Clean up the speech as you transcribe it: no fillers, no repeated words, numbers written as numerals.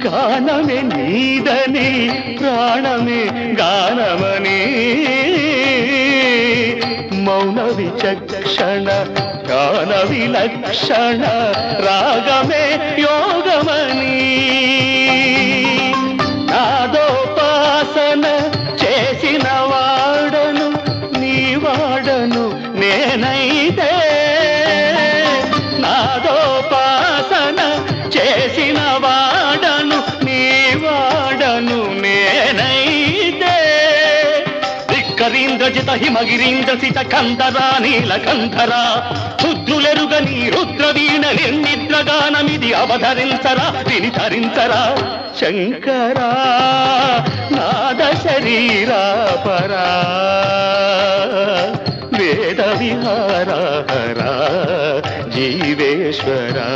గానమే నీదని ప్రాణమే గానమని మౌన విచక్షణ గాన విలక్షణ రాగమే యోగమని నాదోపాసన చేసిన వాడను నీ వాడను నేనైతే నాదోపాసన చేసిన వాడను నీ వాడను నేనైతే ధిక్కరీంద్రజిత హిమగిరీంద్రసిత కంధరా నీలకంధరా రుద్రులెరుగని రుద్రవీణ నిర్నిద్రగానమిది అవధరించరా వినిధరించరా శంకరా నాద శరీరా పరా వేద విహారా జీవేశ్వరా